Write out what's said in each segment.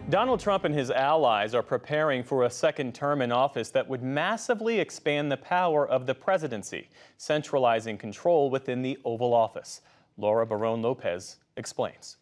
Donald Trump and his allies are preparing for a second term in office that would massively expand the power of the presidency, centralizing control within the Oval Office. Laura Barone Lopez explains.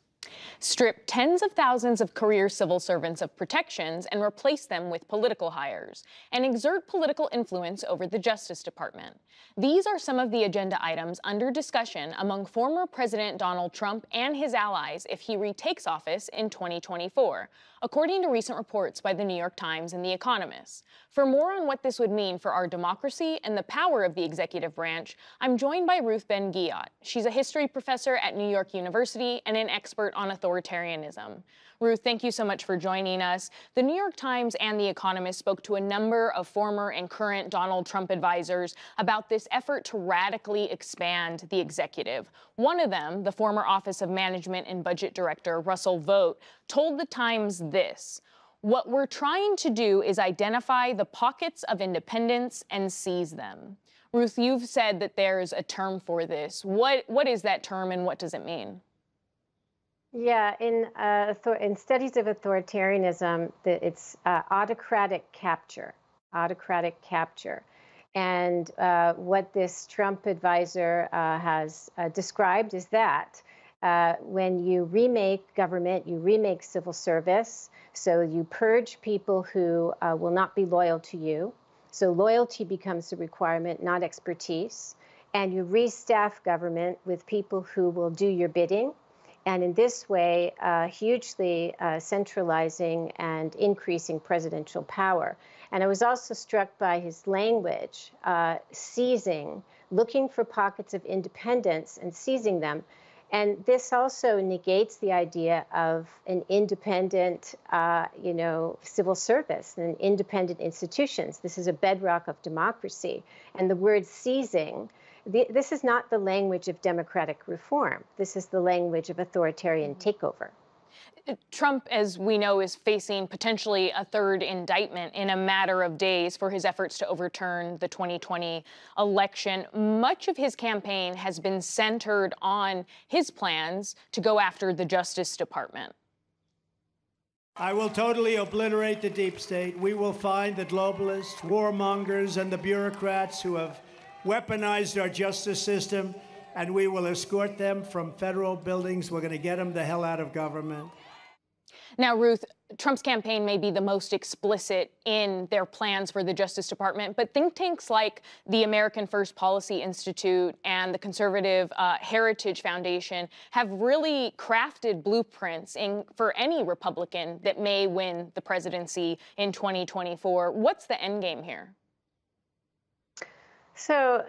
Strip tens of thousands of career civil servants of protections and replace them with political hires, and exert political influence over the Justice Department. These are some of the agenda items under discussion among former President Donald Trump and his allies if he retakes office in 2024, according to recent reports by the New York Times and The Economist. For more on what this would mean for our democracy and the power of the executive branch, I'm joined by Ruth Ben-Ghiat. She's a history professor at New York University and an expert on authoritarianism. Ruth, thank you so much for joining us. The New York Times and The Economist spoke to a number of former and current Donald Trump advisors about this effort to radically expand the executive. One of them, the former Office of Management and Budget Director Russell Vought, told The Times this: "What we're trying to do is identify the pockets of independence and seize them." Ruth, you've said that there's a term for this. What is that term and what does it mean? Yeah, in studies of authoritarianism, it's autocratic capture, autocratic capture. And what this Trump advisor has described is that when you remake government, you remake civil service, so you purge people who will not be loyal to you. So loyalty becomes a requirement, not expertise. And you restaff government with people who will do your bidding. And in this way, hugely centralizing and increasing presidential power. And I was also struck by his language, seizing, looking for pockets of independence and seizing them. And this also negates the idea of an independent, civil service and independent institutions. This is a bedrock of democracy. And the word seizing, this is not the language of democratic reform. This is the language of authoritarian takeover. Trump, as we know, is facing potentially a third indictment in a matter of days for his efforts to overturn the 2020 election. Much of his campaign has been centered on his plans to go after the Justice Department. I will totally obliterate the deep state. We will find the globalists, warmongers, and the bureaucrats who have weaponized our justice system, and we will escort them from federal buildings. We're going to get them the hell out of government. Now, Ruth, Trump's campaign may be the most explicit in their plans for the Justice Department, but think tanks like the American First Policy Institute and the Conservative Heritage Foundation have really crafted blueprints for any Republican that may win the presidency in 2024. What's the end game here? So,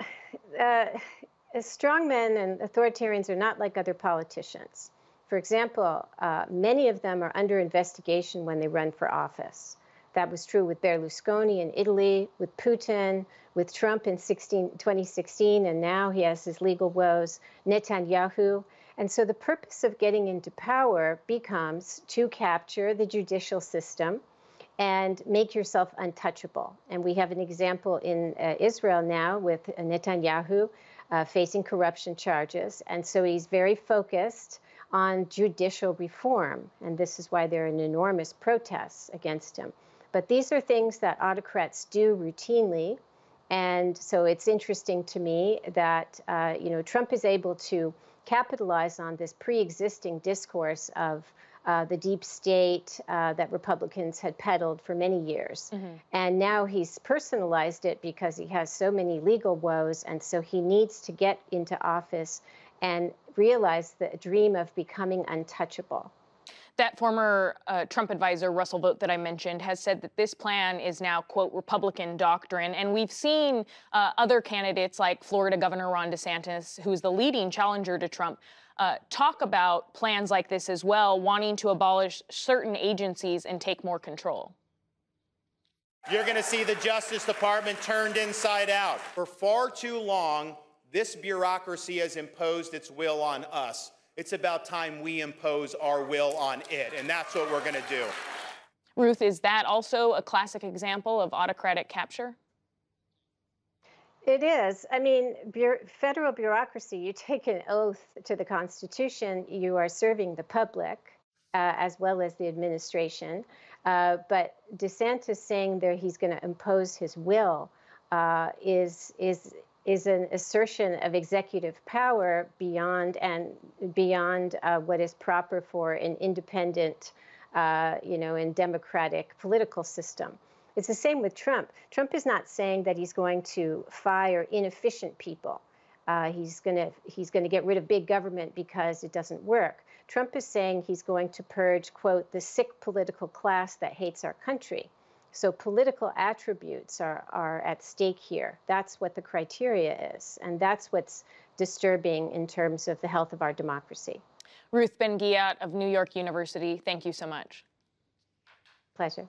strongmen and authoritarians are not like other politicians. For example, many of them are under investigation when they run for office. That was true with Berlusconi in Italy, with Putin, with Trump in 2016, and now he has his legal woes, Netanyahu. And so the purpose of getting into power becomes to capture the judicial system and make yourself untouchable. And we have an example in Israel now with Netanyahu facing corruption charges. And so he's very focused on judicial reform. And this is why there are enormous protests against him. But these are things that autocrats do routinely. And so it's interesting to me that Trump is able to capitalize on this pre-existing discourse of the deep state that Republicans had peddled for many years. Mm-hmm. And now he's personalized it because he has so many legal woes. And so he needs to get into office and realize the dream of becoming untouchable. That former Trump advisor, Russell Vought, that I mentioned, has said that this plan is now, quote, Republican doctrine. And we've seen other candidates like Florida Governor Ron DeSantis, who's the leading challenger to Trump, talk about plans like this as well, wanting to abolish certain agencies and take more control. You're going to see the Justice Department turned inside out. For far too long, this bureaucracy has imposed its will on us. It's about time we impose our will on it, and that's what we're going to do. Ruth, is that also a classic example of autocratic capture? It is. I mean, federal bureaucracy, you take an oath to the Constitution, you are serving the public. as well as the administration. But DeSantis saying that he's going to impose his will is an assertion of executive power beyond what is proper for an independent, and democratic political system. It's the same with Trump. Trump is not saying that he's going to fire inefficient people. He's going to get rid of big government because it doesn't work. Trump is saying he's going to purge, quote, the sick political class that hates our country. So political attributes are at stake here. That's what the criteria is, and that's what's disturbing in terms of the health of our democracy. Ruth Ben-Ghiat of New York University, thank you so much. Pleasure.